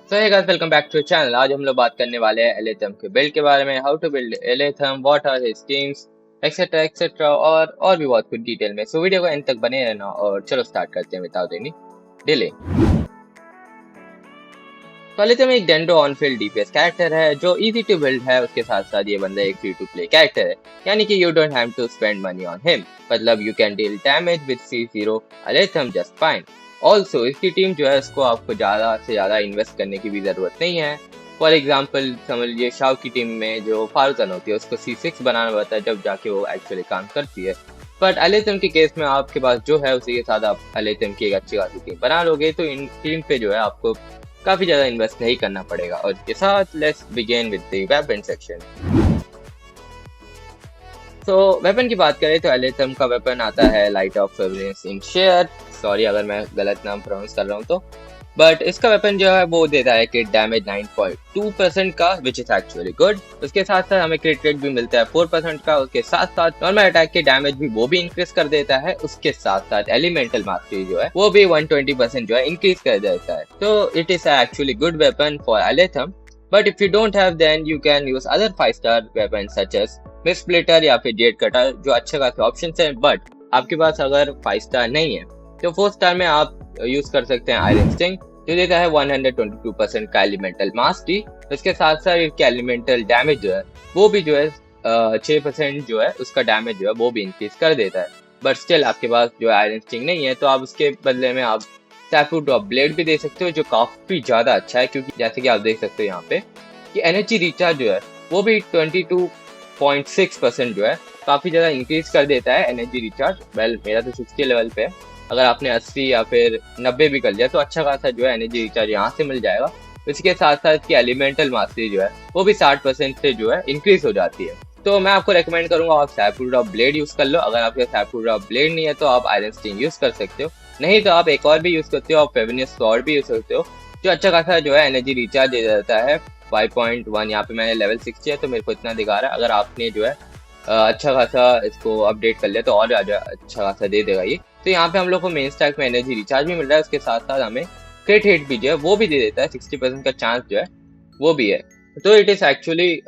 So hey guys, welcome back to channel. आज हम लोग बात करने वाले हैं एलेथम के बिल्ड के बारे में। How to build Alhaitham, what are his teams, etcetera etcetera और भी बहुत कुछ डिटेल में। सो वीडियो को एंड तक बने रहना और चलो स्टार्ट करते हैं विदाउट एनी डिले। तो एलेथम एक डेंडो ऑन फील्ड डीपीएस कैरेक्टर है जो इजी टू बिल्ड है। उसके साथ साथ ये बंदा एक फ्री टू प्ले कैरेक्टर है, यानी कि you don't have to spend money on him. मतलब you can deal damage with C0 Alhaitham just fine. Also इसकी टीम जो है उसको आपको ज़्यादा से ज़्यादा इन्वेस्ट करने की भी ज़रूरत नहीं है। फॉर एग्जाम्पल समझ लीजिए शाओ की टीम में जो फारुतन होती है उसको C6 बनाना पड़ता है जब जाके वो एक्चुअली काम करती है। बट एलेथम के केस में आपके पास जो है उसी के साथ आप एलेथम की एक अच्छी खासी टीम बना लोगे, तो इन टीम पे जो है आपको काफ़ी ज़्यादा इन्वेस्ट नहीं करना पड़ेगा। और इसके साथ let's begin with the weapon section. तो वेपन की बात करें तो एलेथम का वेपन आता है लाइट ऑफ फेवरेंस इन शेयर। सॉरी अगर मैं गलत नाम प्रोनाउंस कर रहा हूँ तो। बट इसका वेपन जो है वो देता है क्रिट डैमेज 9.2% का, विच इज एक्चुअली गुड। उसके साथ साथ हमें क्रिट रेट भी मिलता है 4% का। उसके साथ साथ नॉर्मल अटैक के डैमेज भी वो भी इंक्रीज कर देता है। उसके साथ साथ एलिमेंटल मास्टरी जो है वो भी 120% जो है इंक्रीज कर देता है। तो it is actually good weapon for Alhaitham. But if you don't have then you can use other five star weapon such as mistsplitter या फिर जेड कटर, जो अच्छे खासे ऑप्शन है। बट आपके पास अगर 5-स्टार नहीं है तो 4-स्टार में आप यूज कर सकते हैं आयरन स्टिंग, जो देता है 122% का एलिमेंटल मास्टरी। उसके साथ साथ इसके एलिमेंटल डैमेज जो है वो भी जो है 6% जो है उसका डैमेज जो है वो भी इंक्रीज कर देता है। बट स्टिल आपके पास जो आयरन स्टिंग नहीं है तो आप उसके बदले में आप सैफू ड्रॉप ब्लेड भी दे सकते हो, जो काफी ज्यादा अच्छा है। क्योंकि जैसे कि आप देख सकते हो यहाँ पे कि एनर्जी रिचार्ज जो है वो भी 22.6% जो है काफी ज्यादा इंक्रीज कर देता है एनर्जी रिचार्ज। वेल मेरा तो 60 लेवल पे है, अगर आपने 80 या फिर 90 भी कर लिया तो अच्छा खासा जो है एनर्जी रिचार्ज यहाँ से मिल जाएगा। इसके साथ साथ की एलिमेंटल मास्टरी जो है वो भी 60% से जो है इंक्रीज हो जाती है। तो मैं आपको रेकमेंड करूंगा आप सैफू ड्रॉप ब्लेड यूज कर लो। अगर आपके सैफू ड्रॉप ब्लेड नहीं है तो आप आयरन स्टिंग यूज कर सकते हो, नहीं तो आप एक और भी यूज करते हो, आप फेविनियस स्वॉर्ड भी यूज करते हो, जो अच्छा खासा जो है एनर्जी रिचार्ज दे देता है 5.1। यहाँ पे मैंने लेवल 60 है तो मेरे को इतना दिखा रहा है। अगर आपने जो है अच्छा खासा इसको अपडेट कर लिया तो और अच्छा खासा दे देगा ये। तो यहाँ पे हम लोग को मेन स्टैक में एनर्जी रिचार्ज भी मिल रहा है, उसके साथ साथ हमें क्रिट हिट भी जो है वो भी दे देता है, 60% का चांस जो है वो भी है। तो it is actually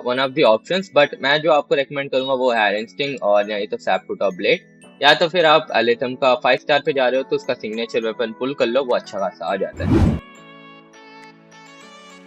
one of the options. But मैं जो आपको रेकमेंड करूंगा वो है आयरन स्टिंग और या तो सैफू ड्रॉप ब्लेड, या तो फिर आप एलेथम का 5-स्टार पे जा रहे हो तो उसका सिग्नेचर वेपन पुल कर लो, वो अच्छा खासा आ जाता है।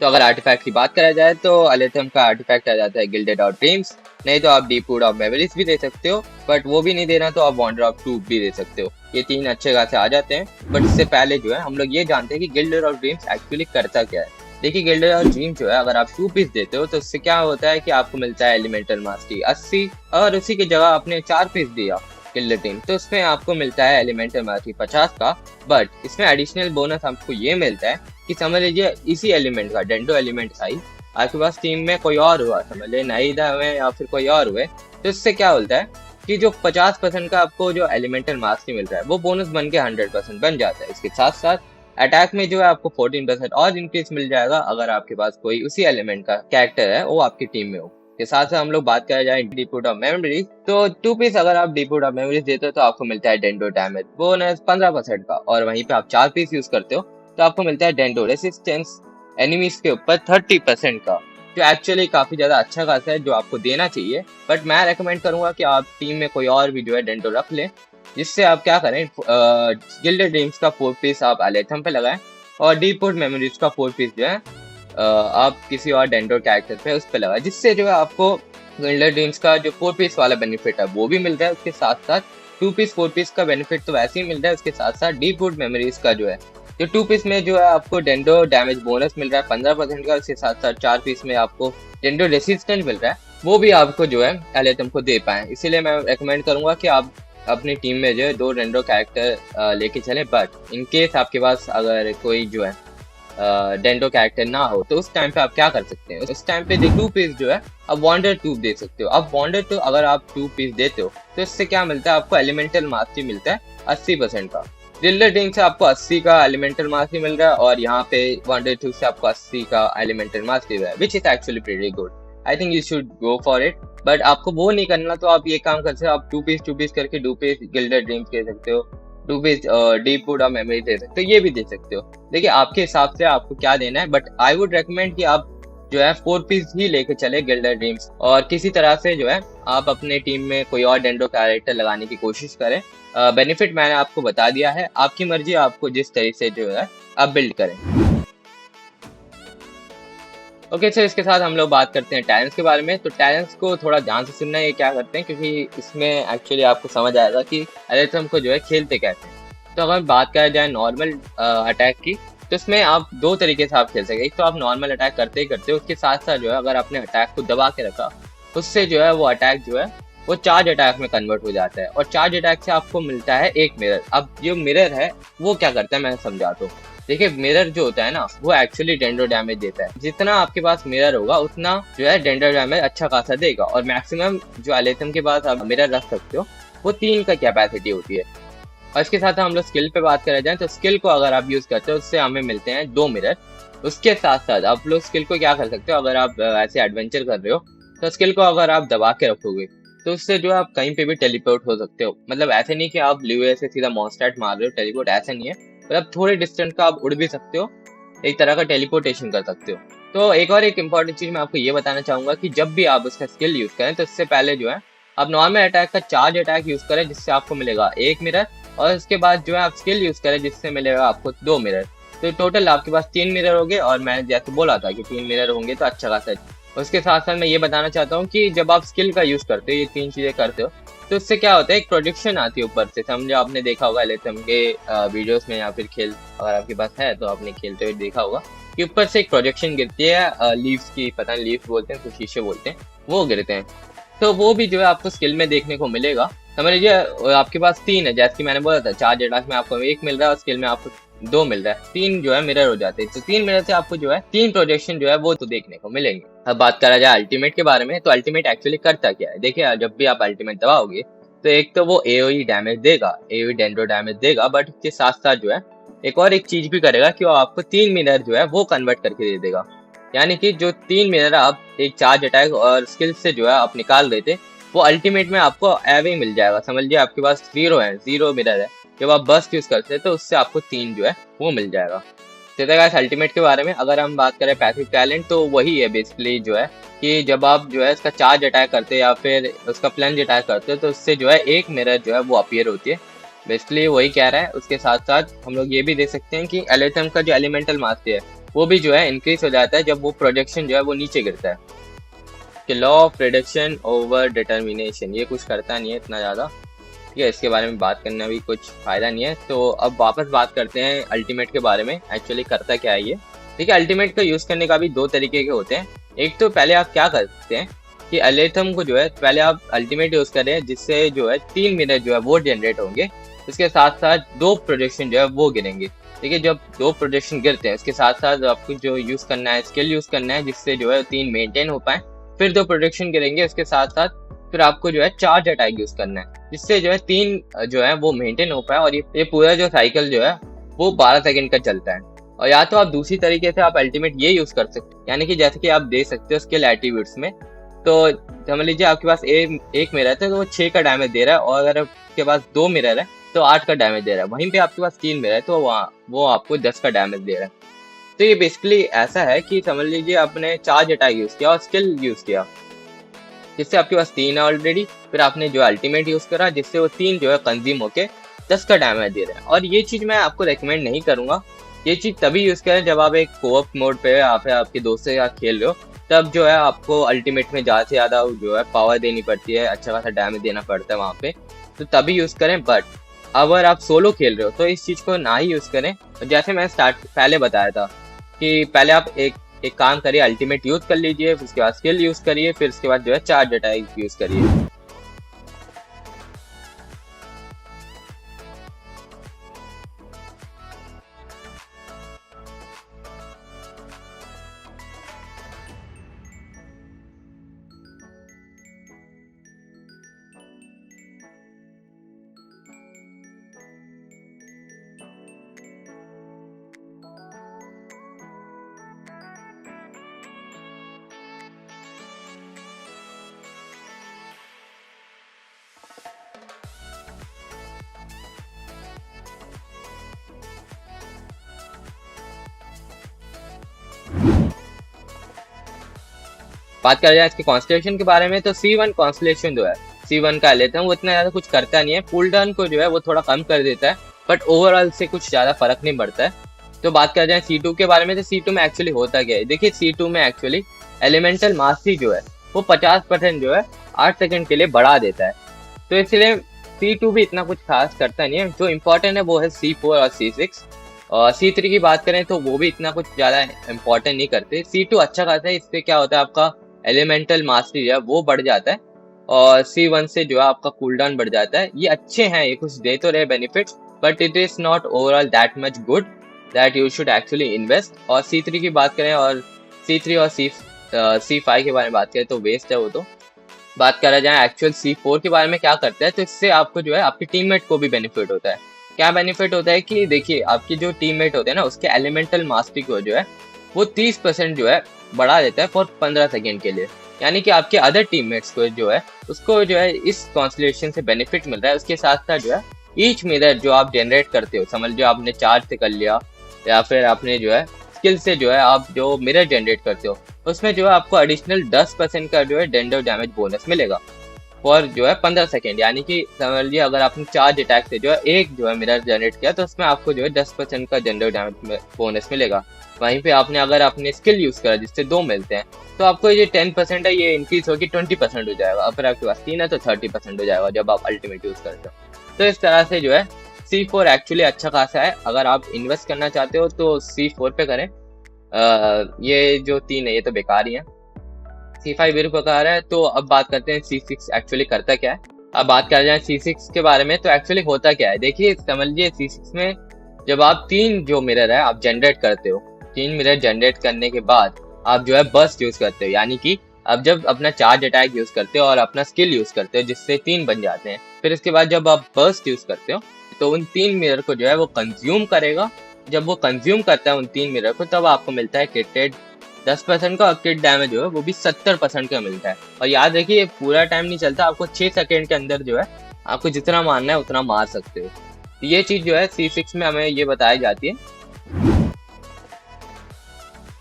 तो अगर आर्टिफैक्ट की बात करा जाए तो एलेथम का आर्टिफैक्ट आ जाता है गिल्डेड ऑफ ड्रीम्स, नहीं तो आप डीप वुड ऑफ मेमोरीज भी दे सकते हो। बट वो भी नहीं देना तो आप वंडर ऑफ ट्रूथ भी दे सकते हो। ये तीन अच्छे खासे आ जाते हैं। बट इससे पहले जो है हम लोग ये जानते हैं कि गिल्डेड ऑफ ड्रीम्स एक्चुअली करता क्या है। देखिए गिल्डेड ऑफ ड्रीम्स जो है अगर आप 2 पीस देते हो तो उससे क्या होता है कि आपको मिलता है एलिमेंटल मास्टरी 80, और उसी की जगह आपने 4 पीस दिया गिल्डेड टीम तो उसमें आपको मिलता है एलिमेंटल मास्टरी 50 का। बट इसमें एडिशनल बोनस आपको ये मिलता है कि समझ लीजिए इसी एलिमेंट का डेंडो एलिमेंट आई आपके पास टीम में कोई और हुआ, समझ लीजिए नाइदा हुए या फिर कोई और हुए, तो इससे क्या होता है कि जो 50% का आपको जो एलिमेंटल मास्टरी मिल रहा है वो बोनस बन के 100% बन जाता है। इसके साथ साथ अटैक में जो है आपको 14% और इंक्रीज मिल जाएगा अगर आपके पास कोई उसी एलिमेंट का कैरेक्टर है वो आपकी टीम में हो। के साथ साथ हम लोग बात करें जाए डीप वुड ऑफ मेमोरीज, तो 2 पीस अगर आप डीप वुड ऑफ मेमोरीज देते हो तो आपको मिलता है डेंडो डैमेज बोनस 15% का, और वहीं पे आप 4 पीस यूज करते हो तो आपको मिलता है डेंडो रेसिस्टेंस एनिमीज के ऊपर 30% का, जो एक्चुअली काफी ज्यादा अच्छा खासा है, जो आपको देना चाहिए। बट मैं रेकमेंड करूंगा कि आप टीम में कोई और भी जो है डेंडो रख लें, जिससे आप क्या करें गिल्डेड ड्रीम्स का 4 पीस आप एलेथम पे लगाएं और डीप वुड मेमोरीज का 4 पीस जो है आप किसी और डेंडो कैरेक्टर पे उस पे लगाएं, जिससे जो है आपको गिल्डेड ड्रीम्स का जो 4 पीस वाला बेनिफिट है वो भी मिल रहा है। उसके साथ साथ 2 पीस 4 पीस का बेनिफिट तो वैसे ही मिल रहा है। उसके साथ साथ डीप वुड मेमोरीज का जो है जो 2 पीस में जो है आपको डेंडो डैमेज बोनस मिल रहा है 15% का। उसके साथ साथ 4 पीस में आपको डेंडो रेसिस्टेंट मिल रहा है, वो भी आपको जो है एलेथम को दे पाए। इसीलिए मैं रेकमेंड करूंगा कि आप अपनी टीम में जो है 2 डेंडो कैरेक्टर लेके चलें। बट इन केस आपके पास अगर कोई जो है डेंडो कैरेक्टर ना हो तो उस टाइम पे आप क्या कर सकते हैं, उस टाइम पे 2 पीस जो है आप वॉन्डर ट्यूब दे सकते हो। अब वॉन्डर ट्यूब अगर आप 2 पीस देते हो तो इससे क्या मिलता है, आपको एलिमेंटल मास्टरी मिलता है 80% का। गिल्डेड ड्रीम्स से आपको 80 का एलिमेंटल मास्टरी मिल रहा है और यहाँ पे वंडर ट्यूब से आपको 80 का एलिमेंटल मास्टरी है, which is actually pretty good. I think you should go for it. But आपको वो नहीं करना तो आप ये काम कर सकते हो, आप 2 पीस करके 2 पीस गिल्डेड ड्रीम्स दे सकते हो, two piece deepwood of memory दे सकते हो, ये भी दे सकते हो। देखिए आपके हिसाब से आपको क्या देना है, बट आई वुड रेकमेंड कि आप जो है 4 पीस ही लेके चले गिल्डर ड्रीम्स, और किसी तरह से जो है आप अपने टीम में कोई और डेंडो कैरेक्टर लगाने की कोशिश करें। बेनिफिट मैंने आपको बता दिया है, आपकी मर्जी, आपको जिस तरीके से जो है आप बिल्ड करें। ओके सर, इसके साथ हम लोग बात करते हैं टैलेंट्स के बारे में। तो टैलेंट्स को थोड़ा ध्यान से सुनना, ये क्या करते हैं, क्योंकि इसमें एक्चुअली आपको समझ आएगा कि एलिथम को जो है खेलते कैसे हैं। तो अगर बात करा जाए नॉर्मल अटैक की, तो इसमें आप दो तरीके से आप खेल सकते हैं। एक तो आप नॉर्मल अटैक करते ही करते हो, उसके साथ साथ जो है अगर आपने अटैक को दबा के रखा, उससे जो है वो अटैक जो है वो चार्ज अटैक में कन्वर्ट हो जाता है, और चार्ज अटैक से आपको मिलता है एक मिरर। अब जो मिरर है वो क्या करता है मैं समझाता हूँ। देखिए मिरर जो होता है ना, वो एक्चुअली डेंडो डैमेज देता है। जितना आपके पास मिरर होगा उतना जो है डेंडो डैमेज अच्छा खासा देगा, और मैक्सिमम जो एलेथम के पास आप मिरर रख सकते हो वो 3 का कैपेसिटी होती है। और इसके साथ हम लोग स्किल पे बात करें जाए, तो स्किल को अगर आप यूज करते हो उससे हमें मिलते हैं 2 मिरर। उसके साथ साथ आप लोग स्किल को क्या कर सकते हो, अगर आप ऐसे एडवेंचर कर रहे हो तो स्किल को अगर आप दबा के रखोगे तो उससे जो है आप कहीं पे भी टेलीपोर्ट हो सकते हो। मतलब ऐसे नहीं कि आप ब्लू से सीधा मॉन्स्टर मार रहे हो, टेलीपोर्ट ऐसे नहीं है, मतलब थोड़े डिस्टेंस का आप उड़ भी सकते हो, एक तरह का टेलीपोर्टेशन कर सकते हो। तो एक और एक इम्पॉर्टेंट चीज मैं आपको ये बताना चाहूंगा कि जब भी आप उसका स्किल यूज करें तो इससे पहले जो है आप नॉर्मल अटैक का चार्ज अटैक यूज करें, जिससे आपको मिलेगा 1 मिरर, और उसके बाद जो है आप स्किल यूज करें जिससे मिलेगा आपको 2 मिरर। तो टोटल आपके पास 3 मिरर होंगे, और मैं जैसे बोला था कि 3 मिरर होंगे तो अच्छा खासा। उसके साथ साथ मैं ये बताना चाहता हूँ कि जब आप स्किल का यूज करते हो, ये 3 चीजें करते हो, तो उससे क्या होता है, एक प्रोजेक्शन आती है ऊपर से। समझो आपने देखा होगा एलिथम के वीडियोस में, या फिर खेल अगर आपके पास है तो आपने खेलते हुए देखा होगा कि ऊपर से एक प्रोजेक्शन गिरती है लीव्स की, पता नहीं लीव्स बोलते हैं कुछ शीशे बोलते हैं, वो गिरते हैं। तो वो भी जो है आपको स्किल में देखने को मिलेगा। समझ लीजिए आपके पास 3 है, जैसे कि मैंने बोला था चार्ज अटैक में आपको 1 मिल रहा है और स्किल में आपको 2 मिल रहा है, 3 जो है मिरर हो जाते हैं। तो 3 मिरर से आपको जो है 3 प्रोजेक्शन जो है वो तो देखने को मिलेंगे। अब बात करा जाए अल्टीमेट के बारे में, तो अल्टीमेट एक्चुअली करता क्या है। देखिए जब भी आप अल्टीमेट दबाओगे तो एक तो वो एओई डैमेज देगा, एओई डेंड्रो डैमेज देगा, बट उसके साथ साथ जो है एक और एक चीज भी करेगा कि वो आपको 3 मिरर जो है वो कन्वर्ट करके दे देगा। यानी कि जो 3 मिरर आप एक चार्ज अटैक और स्किल से जो है आप निकाल रहे थे, वो अल्टीमेट में आपको एवे मिल जाएगा। समझ लीजिए आपके पास 0 है, 0 मिरर है, जब आप बस्ट यूज करते हैं तो उससे आपको 3 जो है वो मिल जाएगा। तो गाइस अल्टीमेट के बारे में अगर हम बात करें पैसिव टैलेंट, तो वही है बेसिकली जो है कि जब आप जो है इसका चार्ज अटैक करते हैं या फिर उसका प्लंज अटैक करते हो तो उससे जो है एक मिरर जो है वो अपीयर होती है। बेसिकली वही कह रहा है। उसके साथ साथ हम लोग ये भी देख सकते हैं कि एलिथम का जो एलिमेंटल मास है वो भी जो है इंक्रीज हो जाता है जब वो प्रोजेक्शन जो है वो नीचे गिरता है। कि law of reduction over determination, ये कुछ करता नहीं है इतना ज़्यादा, ठीक है, इसके बारे में बात करना भी कुछ फायदा नहीं है। तो अब वापस बात करते हैं अल्टीमेट के बारे में, एक्चुअली करता क्या है ये। ठीक है, अल्टीमेट का यूज करने का भी 2 तरीके के होते हैं। एक तो पहले आप क्या करते हैं कि एलिथम को जो है पहले आप अल्टीमेट यूज करें, जिससे जो है 3 मिनट जो है वो जनरेट होंगे, उसके साथ साथ 2 प्रोजेक्शन जो है वो गिरेंगे। देखिए जब 2 प्रोजेक्शन गिरते हैं उसके साथ साथ आपको जो यूज करना है स्किल यूज करना है, जिससे जो है 3 मेंटेन हो पाए, फिर 2 प्रोजेक्शन गिरेंगे, उसके साथ साथ फिर आपको जो है चार्ज अटैक यूज करना है, जिससे जो है 3 जो है वो मेंटेन हो पाए, और ये पूरा जो साइकिल जो है वो 12 सेकंड का चलता है। और या तो आप दूसरी तरीके से आप अल्टीमेट ये यूज कर सकते हो, यानी कि जैसे कि आप दे सकते हो स्किल एट्रीब्यूट्स में। तो समझ लीजिए आपके पास एक मिरर है तो वो 6 का डैमेज दे रहा है, और अगर आपके पास 2 मिरर है तो 8 का डैमेज दे रहा है। वहीं पे आपके पास 3 मिरर है तो वो आपको 10 का डैमेज दे रहा है। तो ये बेसिकली ऐसा है कि समझ लीजिए आपने चार्ज अटैक यूज किया और स्किल यूज किया, जिससे आपके पास 3 है ऑलरेडी, फिर आपने जो अल्टीमेट यूज करा जिससे वो 3 जो है कंज्यूम होके 10 का डैमेज दे रहे हैं। और ये चीज मैं आपको रेकमेंड नहीं करूंगा, ये चीज तभी यूज करें जब आप एक कोऑप मोड पे या फिर आपके दोस्त के साथ खेल रहे हो, तब जो है आपको अल्टीमेट में ज्यादा से ज्यादा जो है पावर देनी पड़ती है, अच्छा खासा डैमेज देना पड़ता है वहां पे, तो तभी यूज करें। बट अगर आप सोलो खेल रहे हो तो इस चीज को ना ही यूज करें। जैसे मैं पहले बताया था कि पहले आप एक काम करिए, अल्टीमेट यूज कर लीजिए, फिर उसके बाद स्किल यूज करिए, फिर उसके बाद जो है चार्ज अटैक यूज करिए। बात करें जाए इसके कॉन्स्टलेशन के बारे में तो C1 कॉन्स्टलेशन जो है, C1 का लेते हैं, वो इतना ज्यादा कुछ करता नहीं है, कूल डाउन को जो है वो थोड़ा कम कर देता है, बट ओवरऑल से कुछ ज्यादा फर्क नहीं पड़ता है। तो बात करें जाए C2 के बारे में तो C2 में एक्चुअली होता क्या है, देखिए C2 में एक्चुअली एलिमेंटल मास्टरी जो है वो 50% जो है 8 सेकंड के लिए बढ़ा देता है। तो इसलिए C2 भी इतना कुछ खास करता नहीं है, जो इम्पोर्टेंट है वो है C4 और C6। और C3 की बात करें तो वो भी इतना कुछ ज़्यादा इम्पोर्टेंट नहीं करते। C2 अच्छा खासा है, इससे क्या होता है आपका एलिमेंटल मास्टरी है वो बढ़ जाता है, और C1 से जो है आपका कूल डाउन बढ़ जाता है। ये अच्छे हैं, ये कुछ दे तो रहे benefits, but it is not overall that much good that you should actually invest. और C3 की बात करें और C3 और C5 के बारे में बात करें तो वेस्ट है वो। तो बात करा जाए एक्चुअल C4 के बारे में क्या करता है, तो इससे आपको जो है आपके टीममेट को भी बेनिफिट होता है। क्या बेनिफिट होता है कि देखिए आपकी जो टीममेट होते हैं ना उसके एलिमेंटल मास्टरी को जो है वो 30% जो है बढ़ा देता है फॉर 15 सेकेंड के लिए। यानी कि आपके अदर टीममेट्स को जो है उसको जो है इस कॉन्स्टलेशन से बेनिफिट मिल रहा है। उसके साथ साथ जो है ईच मिरर जो आप जनरेट करते हो, समझ लो आपने चार्ज से कर लिया या फिर आपने जो है स्किल से जो है आप जो मिरर जनरेट करते हो, उसमें जो है आपको एडिशनल 10% का जो है डेंडर डैमेज बोनस मिलेगा फॉर जो है 15 सेकेंड। यानी कि समझ लीजिए अगर आपने चार्ज अटैक से जो है एक जो है मिरर जनरेट किया तो उसमें आपको जो है 10% का डेंडर डैमेज बोनस मिलेगा। वहीं पे आपने अगर आपने स्किल यूज करा जिससे 2 मिलते हैं तो आपको ये 10% है ये इंक्रीज होगी 20% हो जाएगा। अगर आपके पास 3 है तो 30% हो जाएगा जब आप अल्टीमेट यूज करते हो। तो इस तरह से जो है C4 एक्चुअली अच्छा खासा है। अगर आप इन्वेस्ट करना चाहते हो तो C4 पे करें। ये जो 3 है ये तो बेकार ही है। C5 भी बेकार है। तो अब बात करते हैं C6 एक्चुअली करता क्या है। अब बात कर जाए C6 के बारे में तो एक्चुअली होता क्या है, देखिए समझ लीजिए C6 में जब आप 3 जो मिरर है आप जनरेट करते हो, 3 मिरर जनरेट करने के बाद आप जो है बर्स्ट यूज करते हो, यानी कि अब जब अपना चार्ज अटैक यूज करते हो और अपना स्किल यूज करते हो जिससे 3 बन जाते हैं, फिर इसके बाद जब आप बर्स्ट यूज करते हो तो उन 3 मिरर को जो है वो कंज्यूम करेगा। जब वो कंज्यूम करता है उन 3 मिरर को तब आपको मिलता है किटेड 10% का, और किट डैमेज जो है वो भी 70% का मिलता है। और याद रखिए ये पूरा टाइम नहीं चलता, आपको 6 सेकेंड के अंदर जो है आपको जितना मारना है उतना मार सकते हो। तो ये चीज जो है C6 में हमें ये बताई जाती है।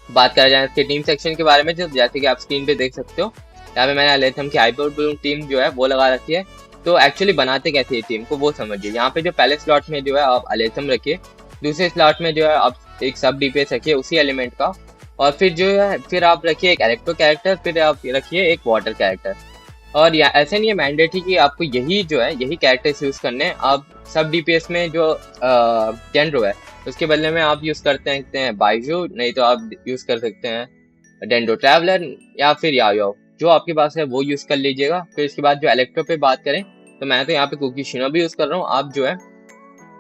बात करा जाए इसके टीम सेक्शन के बारे में, जो जैसे कि आप स्क्रीन पे देख सकते हो यहाँ पे मैंने अलेथम की हाइपर ब्लूम टीम जो है वो लगा रखी है। तो एक्चुअली बनाते कैसे ये टीम को वो समझिए। यहाँ पे जो पहले स्लॉट में जो है आप अलेथम रखिए, दूसरे स्लॉट में जो है आप एक सब DPS रखिए उसी एलिमेंट का, और फिर जो है फिर आप रखिए एक इलेक्ट्रो कैरेक्टर, फिर आप रखिए एक वाटर कैरेक्टर। और ऐसे नहीं है मैंडेटरी कि आपको यही जो है यही कैरेक्टर्स यूज करने हैं। आप सब DPS में जो डेंड्रो है उसके बदले में आप यूज करते हैं बाइजू, नहीं तो आप यूज कर सकते हैं डेंड्रो ट्रैवलर या फिर यायो, जो आपके पास है वो यूज कर लीजिएगा। फिर इसके बाद जो इलेक्ट्रो पे बात करें तो मैं तो यहाँ पे कुकी शिनोबी यूज कर रहा हूँ, आप जो है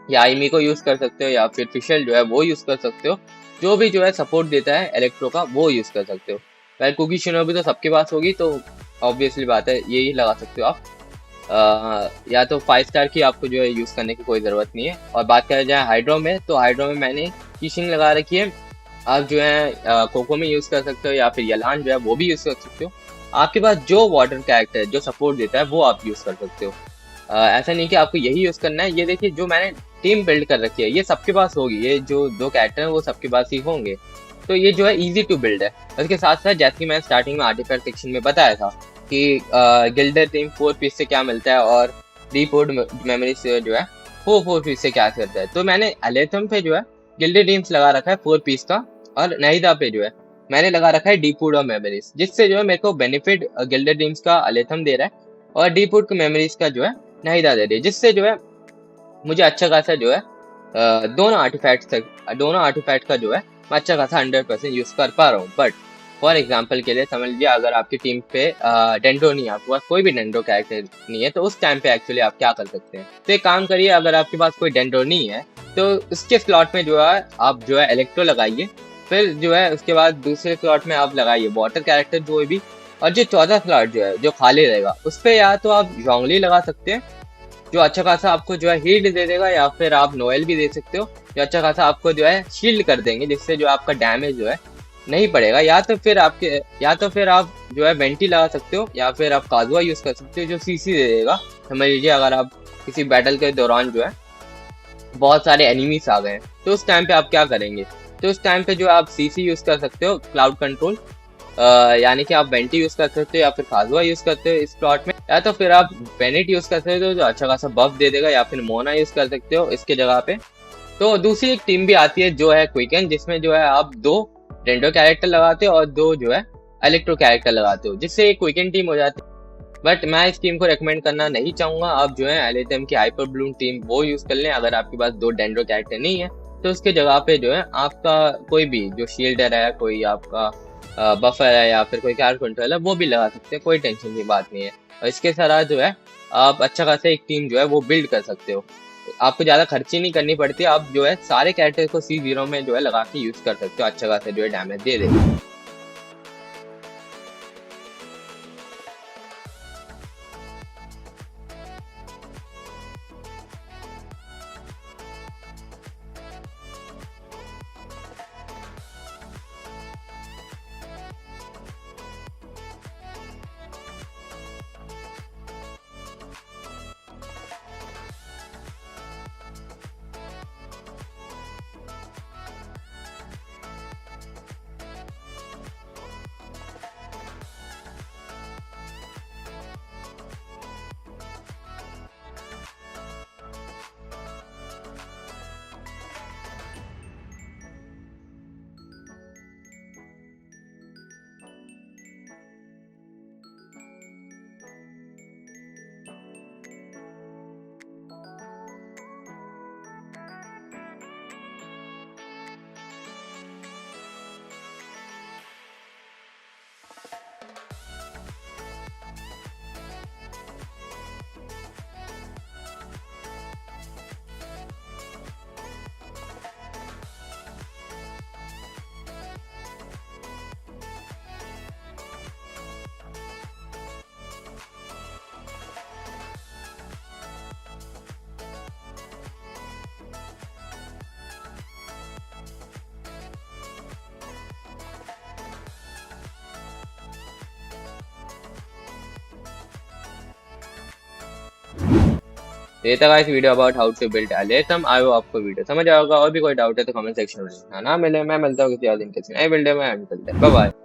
या आईमी को यूज कर सकते हो या फिर फिशल जो है वो यूज कर सकते हो। जो भी जो है सपोर्ट देता है इलेक्ट्रो का वो यूज कर सकते हो। वैसे कुकी शिनोबी तो सबके पास होगी तो ऑब्वियसली बात है यही लगा सकते हो आप। या तो 5 स्टार की आपको जो है यूज करने की कोई जरूरत नहीं है। और बात करें जाए हाइड्रो में तो हाइड्रो में मैंने कीशिंग लगा रखी है, आप जो है कोको में यूज कर सकते हो या फिर यलान जो है वो भी यूज कर सकते हो। आपके पास जो वाटर कैरेक्टर जो सपोर्ट देता है वो आप यूज कर सकते हो। ऐसा नहीं कि आपको यही यूज करना है। ये देखिए जो मैंने टीम बिल्ड कर रखी है ये सबके पास होगी, ये जो 2 कैरेक्टर हैं वो सबके पास ही होंगे। तो ये जो है इजी टू बिल्ड है। उसके साथ साथ जैसे कि मैंने स्टार्टिंग में आर्टिफैक्ट सेक्शन में बताया था कि गिल्डर टीम 4 पीस से क्या मिलता है और डीपोड मेमोरी से जो है 4 पीस से क्या करता है। तो मैंने अलेथम पे जो है गिल्डर टीम्स लगा रखा है 4 पीस का, और नाहिदा पे जो है मैंने लगा रखा है डीपोड और मेमोरीज, जिससे जो है मेरे को बेनिफिट गिल्डर टीम्स का अलेथम दे रहा है और डीपोड के मेमोरीज का जो है नाहिदा दे रही है, जिससे जो है मुझे अच्छा खासा जो है दोनों आर्टिफैक्ट का जो है मैं अच्छा खासा 100% यूज कर पा रहा हूँ। बट फॉर एग्जांपल के लिए समझ लीजिए अगर आपकी टीम पे डेंडो नहीं है, आपके पास कोई भी डेंडो कैरेक्टर नहीं है, तो उस टाइम पे एक्चुअली आप क्या कर सकते हैं। तो एक काम करिए, अगर आपके पास कोई डेंडो नहीं है तो उसके स्लॉट में जो है आप जो है इलेक्ट्रो लगाइए, फिर जो है उसके बाद दूसरे स्लॉट में आप लगाइए वाटर कैरेक्टर जो भी, और जो 14 स्लॉट जो है जो खाली रहेगा उस पर या तो आप जोंगली लगा सकते हैं जो अच्छा खासा आपको जो है हीट दे देगा, या फिर आप नोएल भी दे सकते हो जो अच्छा खासा आपको जो है शील्ड कर देंगे, जिससे जो आपका डैमेज जो है नहीं पड़ेगा। या तो फिर आप जो है वेंटी लगा सकते हो, या फिर आप काजुआ यूज कर सकते हो जो CC दे देगा। समझ लीजिए अगर आप किसी बैटल के दौरान जो है बहुत सारे एनिमीज आ गए तो उस टाइम पे आप क्या करेंगे, तो उस टाइम पे जो आप CC यूज कर सकते हो क्लाउड कंट्रोल, यानी कि आप वेंटी यूज कर सकते हो या फिर खाजुआ यूज करते हो इस प्लॉट में, या तो फिर आप बेनेट यूज कर सकते हो जो अच्छा खासा बफ दे देगा, या फिर मोना यूज कर सकते हो इसके जगह पे। तो दूसरी एक टीम भी आती है जो है क्विकन, जिसमें जो है आप 2 रेंडो कैरेक्टर लगाते हो और 2 जो है इलेक्ट्रो कैरेक्टर लगाते हो, जिससे एक क्विकन टीम हो जाती है। बट मैं इस टीम को रेकमेंड करना नहीं चाहूंगा। आप जो है एलिथम की हाइपर ब्लूम टीम वो यूज कर लें। अगर आपके पास 2 डेंड्रो कैरेक्टर नहीं है तो उसके जगह पे जो है आपका कोई भी जो शील्डर है, कोई आपका बफर है या फिर कोई कार कंट्रोल है, वो भी लगा सकते हैं, कोई टेंशन की बात नहीं है। और इसके साथ जो है आप अच्छा खासा एक टीम जो है वो बिल्ड कर सकते हो। आपको ज्यादा खर्ची नहीं करनी पड़ती, आप जो है सारे कैरेक्टर को C0 में जो है लगा के यूज कर सकते हो, अच्छा खासा जो है डैमेज दे देगा। ये था guys video about how to build Alhaitham. I hope आपको वीडियो समझ आएगा। और भी कोई डाउट है तो कमेंट सेक्शन में लिखना। ना मिले मैं मिलता हूँ किसी और दिन किसी नए वीडियो में। Bye bye.